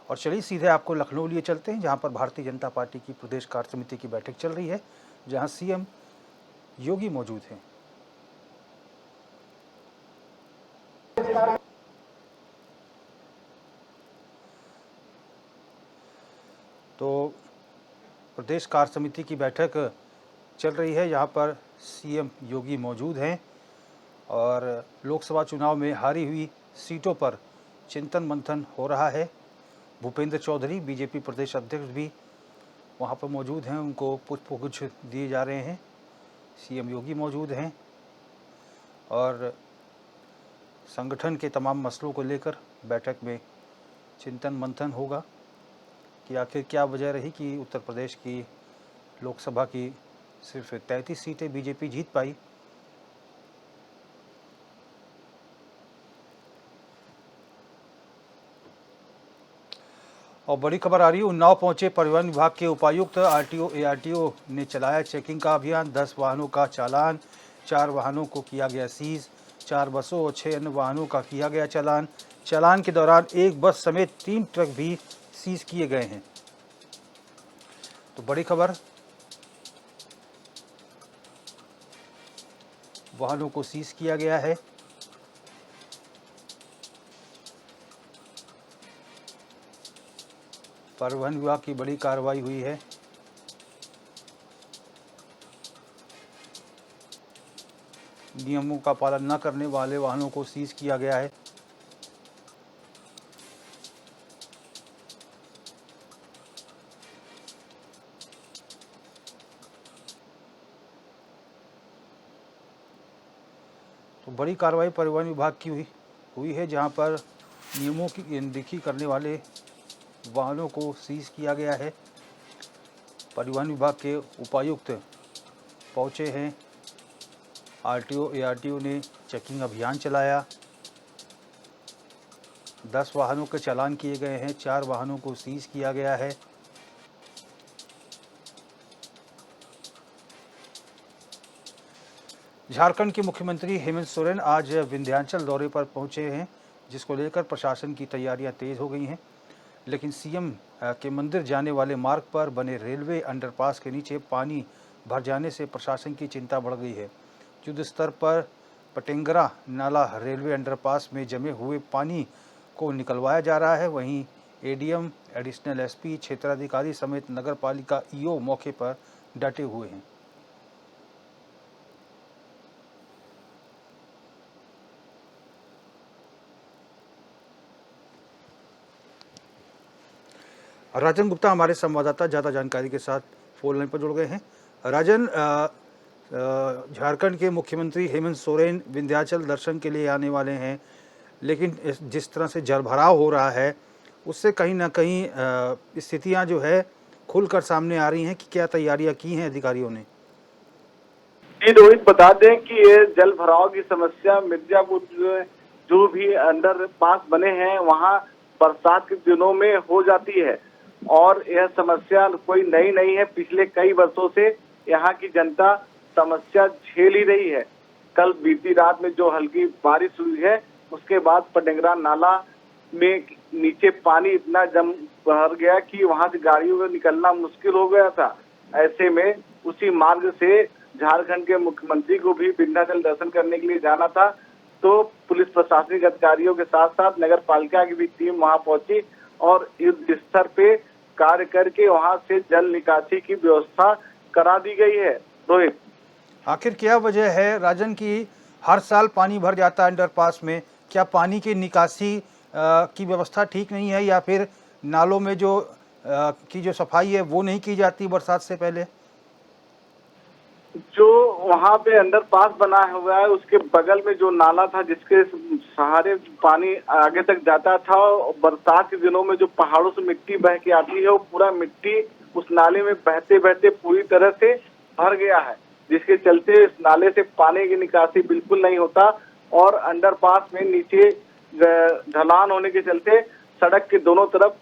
और चलिए सीधे आपको लखनऊ लिए चलते हैं, जहां पर भारतीय जनता पार्टी की प्रदेश कार्य समिति की बैठक चल रही है, जहां सीएम योगी मौजूद हैं। तो प्रदेश कार्य समिति की बैठक चल रही है, यहाँ पर सीएम योगी मौजूद हैं और लोकसभा चुनाव में हारी हुई सीटों पर चिंतन मंथन हो रहा है। भूपेंद्र चौधरी बीजेपी प्रदेश अध्यक्ष भी वहाँ पर मौजूद हैं, उनको पुष्पगुच्छ दिए जा रहे हैं। सीएम योगी मौजूद हैं और संगठन के तमाम मसलों को लेकर बैठक में चिंतन मंथन होगा कि आखिर क्या वजह रही कि उत्तर प्रदेश की लोकसभा की सिर्फ 33 सीटें बीजेपी जीत पाई। और बड़ी खबर आ रही है, उन्नाव पहुंचे परिवहन विभाग के उपायुक्त। आरटीओ एआरटीओ ने चलाया चेकिंग का अभियान। 10 वाहनों का चालान, 4 वाहनों को किया गया सीज, 4 बसों और 6 अन्य वाहनों का किया गया चालान। चालान के दौरान एक बस समेत 3 ट्रक भी सीज किए गए हैं। तो बड़ी खबर, वाहनों को सीज किया गया है। परिवहन विभाग की बड़ी कार्रवाई हुई है। नियमों का पालन न करने वाले वाहनों को सीज किया गया है। तो बड़ी कार्रवाई परिवहन विभाग की हुई है, जहां पर नियमों की अनदेखी करने वाले वाहनों को सीज किया गया है। परिवहन विभाग के उपायुक्त पहुंचे हैं। आरटीओ एआरटीओ ने चेकिंग अभियान चलाया। 10 वाहनों के चालान किए गए हैं, 4 वाहनों को सीज किया गया है। झारखंड के मुख्यमंत्री हेमंत सोरेन आज विंध्याचल दौरे पर पहुंचे हैं, जिसको लेकर प्रशासन की तैयारियां तेज हो गई हैं। लेकिन सीएम के मंदिर जाने वाले मार्ग पर बने रेलवे अंडरपास के नीचे पानी भर जाने से प्रशासन की चिंता बढ़ गई है। युद्ध स्तर पर पटेंगरा नाला रेलवे अंडरपास में जमे हुए पानी को निकलवाया जा रहा है। वहीं एडीएम, एडिशनल एसपी, क्षेत्राधिकारी समेत नगर पालिका ईओ मौके पर डटे हुए हैं। राजन गुप्ता हमारे संवाददाता ज़्यादा जानकारी के साथ फोन लाइन पर जुड़ गए हैं। राजन, झारखंड के मुख्यमंत्री हेमंत सोरेन विंध्याचल दर्शन के लिए आने वाले हैं, लेकिन जिस तरह से जलभराव हो रहा है उससे कहीं ना कहीं स्थितियां जो है खुलकर सामने आ रही हैं कि क्या तैयारियां की हैं अधिकारियों ने। जी रोहित, बता दें कि ये जल भराव की समस्या मिर्जापुर जो भी अंडर पास बने हैं वहां बरसात के दिनों में हो जाती है और यह समस्या कोई नई नहीं है। पिछले कई वर्षों से यहाँ की जनता समस्या झेल ही रही है। कल बीती रात में जो हल्की बारिश हुई है उसके बाद पटेंगरा नाला में नीचे पानी इतना जम भर गया कि वहां से गाड़ियों में निकलना मुश्किल हो गया था। ऐसे में उसी मार्ग से झारखंड के मुख्यमंत्री को भी विंध्याचल दर्शन करने के लिए जाना था, तो पुलिस प्रशासनिक अधिकारियों के साथ साथ नगर पालिका की भी टीम वहां पहुंची और युद्ध स्तर पे कार्य करके वहां से जल निकासी की व्यवस्था करा दी गई है। रोहित, आखिर क्या वजह है राजन की हर साल पानी भर जाता है अंडरपास में? क्या पानी की निकासी की व्यवस्था ठीक नहीं है या फिर नालों में जो सफाई है वो नहीं की जाती बरसात से पहले? जो वहां पे अंडरपास बना हुआ है उसके बगल में जो नाला था जिसके सहारे पानी आगे तक जाता था, बरसात के दिनों में जो पहाड़ों से मिट्टी बह के आती है वो पूरा मिट्टी उस नाले में बहते बहते पूरी तरह से भर गया है, जिसके चलते इस नाले से पानी की निकासी बिल्कुल नहीं होता और अंडरपास में नीचे ढलान होने के चलते सड़क के दोनों तरफ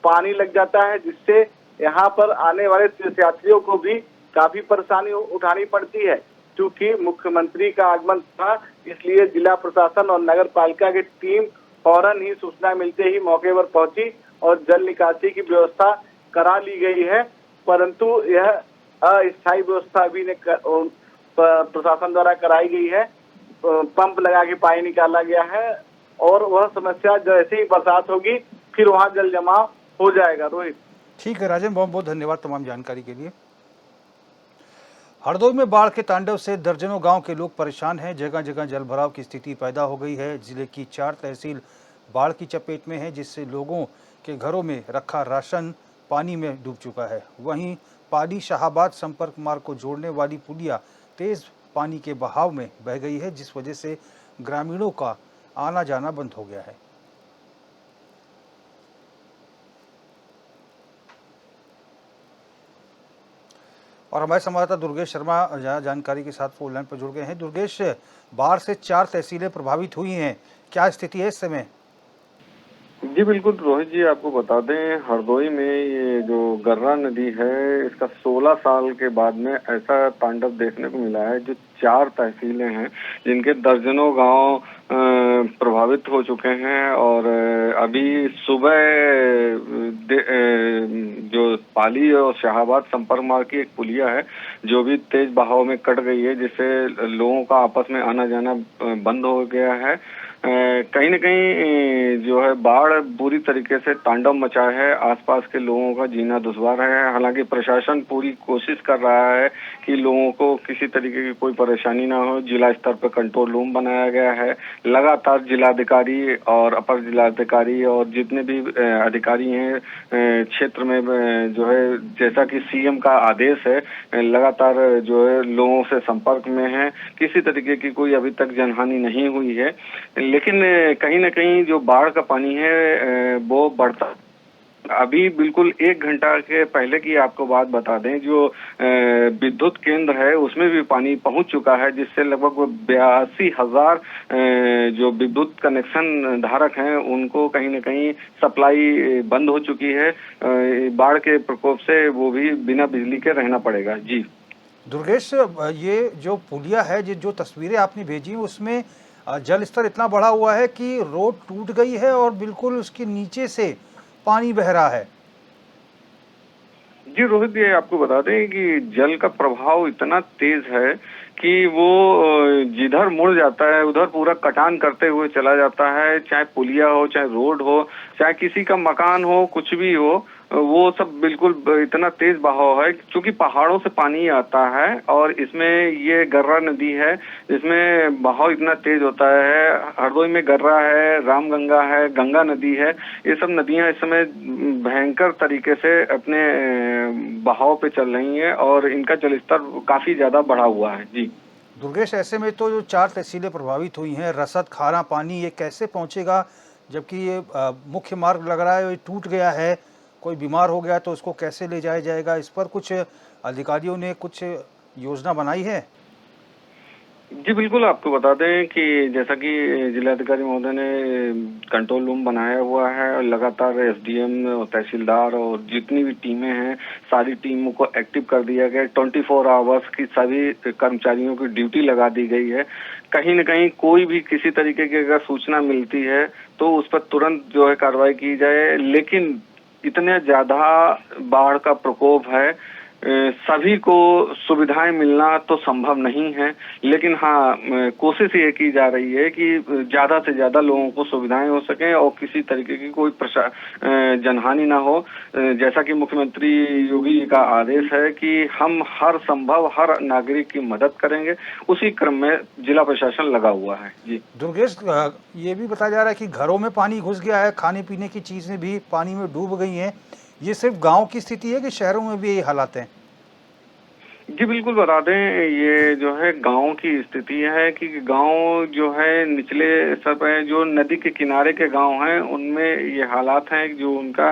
पानी लग जाता है, जिससे यहाँ पर आने वाले तीर्थयात्रियों को भी काफी परेशानी उठानी पड़ती है। क्योंकि मुख्यमंत्री का आगमन था, इसलिए जिला प्रशासन और नगर पालिका की टीम फौरन ही सूचना मिलते ही मौके पर पहुंची और जल निकासी की व्यवस्था करा ली गई है। परंतु यह अस्थायी व्यवस्था अभी प्रशासन द्वारा कराई गई है। पंप लगा के पानी निकाला गया है और वह समस्या जैसे ही बरसात होगी फिर वहां जल जमाव हो जाएगा। रोहित, ठीक है राजन, बहुत बहुत धन्यवाद तमाम जानकारी के लिए। हरदोई में बाढ़ के तांडव से दर्जनों गांव के लोग परेशान हैं। जगह जगह जलभराव की स्थिति पैदा हो गई है। जिले की 4 तहसील बाढ़ की चपेट में है, जिससे लोगों के घरों में रखा राशन पानी में डूब चुका है। वहीं पाली शाहाबाद संपर्क मार्ग को जोड़ने वाली पुलिया तेज पानी के बहाव में बह गई है, जिस वजह से ग्रामीणों का आना जाना बंद हो गया है। और हमारे संवाददाता दुर्गेश शर्मा जानकारी के साथ फोन लाइन पर जुड़ गए हैं। दुर्गेश, बाढ़ से 4 तहसीलें प्रभावित हुई हैं, क्या स्थिति है इस समय? जी बिल्कुल रोहित जी, आपको बता दें हरदोई में ये जो गर्रा नदी है, इसका 16 साल के बाद में ऐसा तांडव देखने को मिला है। जो 4 तहसीलें हैं जिनके दर्जनों गांव प्रभावित हो चुके हैं और अभी सुबह जो पाली और शाहाबाद संपर्क मार्ग की एक पुलिया है जो भी तेज बहाव में कट गई है, जिससे लोगों का आपस में आना जाना बंद हो गया है। कहीं न कहीं जो है बाढ़ बुरी तरीके से तांडव मचाया है। आसपास के लोगों का जीना दुश्वार है। हालांकि प्रशासन पूरी कोशिश कर रहा है कि लोगों को किसी तरीके की कोई परेशानी ना हो। जिला स्तर पर कंट्रोल रूम बनाया गया है। लगातार जिलाधिकारी और अपर जिलाधिकारी और जितने भी अधिकारी हैं क्षेत्र में जो है, जैसा कि सीएम का आदेश है, लगातार जो है लोगों से संपर्क में है। किसी तरीके की कोई अभी तक जनहानि नहीं हुई है, लेकिन कहीं न कहीं जो बाढ़ का पानी है वो बढ़ता। अभी बिल्कुल 1 घंटा के पहले की आपको बात बता दें, जो विद्युत केंद्र है उसमें भी पानी पहुंच चुका है, जिससे लगभग 82,000 जो विद्युत कनेक्शन धारक हैं उनको कहीं न कहीं सप्लाई बंद हो चुकी है। बाढ़ के प्रकोप से वो भी बिना बिजली के रहना पड़ेगा। जी दुर्गेश, ये जो पुलिया है, जो तस्वीरें आपने भेजी उसमें जल स्तर इतना बढ़ा हुआ है कि रोड टूट गई है और बिल्कुल उसके नीचे से पानी बह रहा है। जी रोहित, ये आपको बता दें कि जल का प्रभाव इतना तेज है कि वो जिधर मुड़ जाता है उधर पूरा कटान करते हुए चला जाता है। चाहे पुलिया हो, चाहे रोड हो, चाहे किसी का मकान हो, कुछ भी हो, वो सब बिल्कुल इतना तेज बहाव है। क्योंकि पहाड़ों से पानी आता है और इसमें ये गर्रा नदी है, इसमें बहाव इतना तेज होता है। हरदोई में गर्रा है, रामगंगा है, गंगा नदी है। ये सब नदियां इस समय भयंकर तरीके से अपने बहाव पे चल रही हैं और इनका जलस्तर काफी ज्यादा बढ़ा हुआ है। जी दुर्गेश, ऐसे में तो जो 4 तहसीलें प्रभावित हुई हैं, रसद, खारा पानी ये कैसे पहुंचेगा? जबकि ये मुख्य मार्ग लग रहा है ये टूट गया है। कोई बीमार हो गया तो उसको कैसे ले जाया जाएगा? इस पर कुछ अधिकारियों ने कुछ योजना बनाई है? जी बिल्कुल, आपको बता दें कि जैसा कि जिलाधिकारी महोदय ने कंट्रोल रूम बनाया हुआ है और लगातार एसडीएम और तहसीलदार और जितनी भी टीमें हैं सारी टीमों को एक्टिव कर दिया गया। 24 आवर्स की सभी कर्मचारियों की ड्यूटी लगा दी गई है। कहीं न कहीं कोई भी किसी तरीके की अगर सूचना मिलती है तो उस पर तुरंत जो है कार्रवाई की जाए। लेकिन इतने ज्यादा बाढ़ का प्रकोप है, सभी को सुविधाएं मिलना तो संभव नहीं है, लेकिन हाँ कोशिश ये की जा रही है कि ज्यादा से ज्यादा लोगों को सुविधाएं हो सकें और किसी तरीके की कोई जनहानि ना हो। जैसा कि मुख्यमंत्री योगी जी का आदेश है कि हम हर संभव हर नागरिक की मदद करेंगे, उसी क्रम में जिला प्रशासन लगा हुआ है। जी दुर्गेश, ये भी बताया जा रहा है कि घरों में पानी घुस गया है, खाने पीने की चीजें भी पानी में डूब गई हैं। ये सिर्फ गांव की स्थिति है कि शहरों में भी यही हालात हैं? जी बिल्कुल, बता दें ये जो है गांव की स्थिति है कि गांव जो है निचले सब है, जो नदी के किनारे के गांव हैं उनमें ये हालात हैं। जो उनका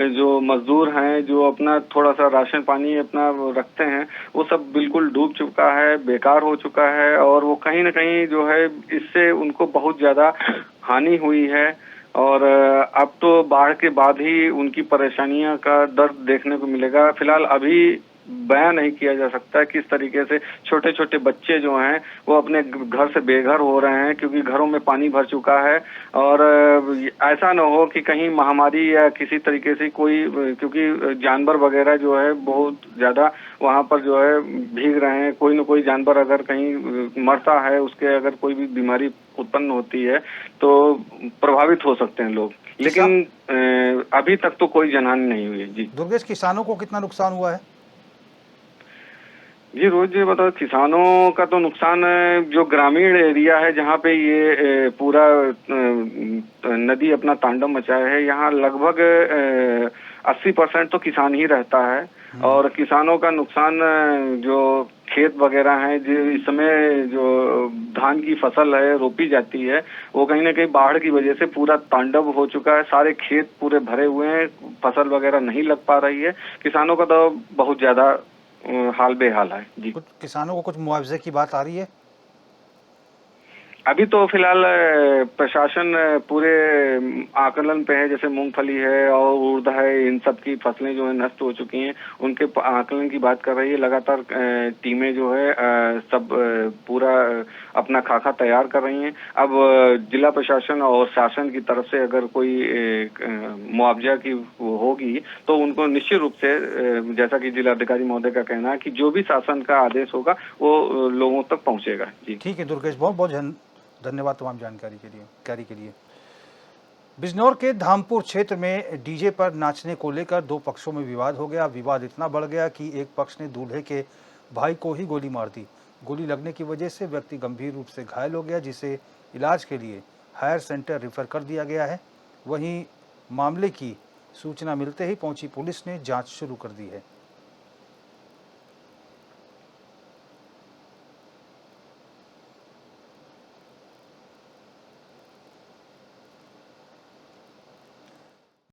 जो मजदूर हैं जो अपना थोड़ा सा राशन पानी अपना रखते हैं वो सब बिल्कुल डूब चुका है, बेकार हो चुका है और वो कहीं न कहीं जो है इससे उनको बहुत ज्यादा हानि हुई है। और अब तो बाढ़ के बाद ही उनकी परेशानियां का दर्द देखने को मिलेगा। फिलहाल अभी बयां नहीं किया जा सकता किस तरीके से छोटे छोटे बच्चे जो हैं वो अपने घर से बेघर हो रहे हैं, क्योंकि घरों में पानी भर चुका है। और ऐसा न हो कि कहीं महामारी या किसी तरीके से कोई, क्योंकि जानवर वगैरह जो है बहुत ज्यादा वहां पर जो है भीग रहे हैं, कोई न कोई जानवर अगर कहीं मरता है, उसके अगर कोई भी बीमारी उत्पन्न होती है तो प्रभावित हो सकते हैं लोग। लेकिन अभी तक तो कोई जनहानि नहीं हुई है। जी दुर्गेश, किसानों को कितना नुकसान हुआ है? जी रोज ये बताओ, किसानों का तो नुकसान जो ग्रामीण एरिया है जहाँ पे ये पूरा नदी अपना तांडव मचाया है, यहाँ लगभग 80% तो किसान ही रहता है। और किसानों का नुकसान जो खेत वगैरह हैं, जो इस समय जो धान की फसल है रोपी जाती है, वो कहीं ना कहीं बाढ़ की वजह से पूरा तांडव हो चुका है। सारे खेत पूरे भरे हुए हैं, फसल वगैरह नहीं लग पा रही है। किसानों का तो बहुत ज्यादा हाल बेहाल है। जी कुछ किसानों को कुछ मुआवजे की बात आ रही है? अभी तो फिलहाल प्रशासन पूरे आकलन पे है, जैसे मूंगफली है और उड़द है, इन सब की फसलें जो है नष्ट हो चुकी हैं, उनके आकलन की बात कर रही है। लगातार टीमें जो है सब पूरा अपना खाका तैयार कर रही हैं। अब जिला प्रशासन और शासन की तरफ से अगर कोई मुआवजा की होगी तो उनको निश्चित रूप से, जैसा कि जिलाधिकारी महोदय का कहना है कि जो भी शासन का आदेश होगा वो लोगों तक पहुंचेगा। जी ठीक है दुर्गेश, बहुत बहुत धन्यवाद तमाम जानकारी के लिए। बिजनौर के धामपुर क्षेत्र में डीजे पर नाचने को लेकर दो पक्षों में विवाद हो गया। विवाद इतना बढ़ गया कि एक पक्ष ने दूल्हे के भाई को ही गोली मार दी। गोली लगने की वजह से व्यक्ति गंभीर रूप से घायल हो गया, जिसे इलाज के लिए हायर सेंटर रेफर कर दिया गया है। वहीं मामले की सूचना मिलते ही पहुंची पुलिस ने जांच शुरू कर दी है।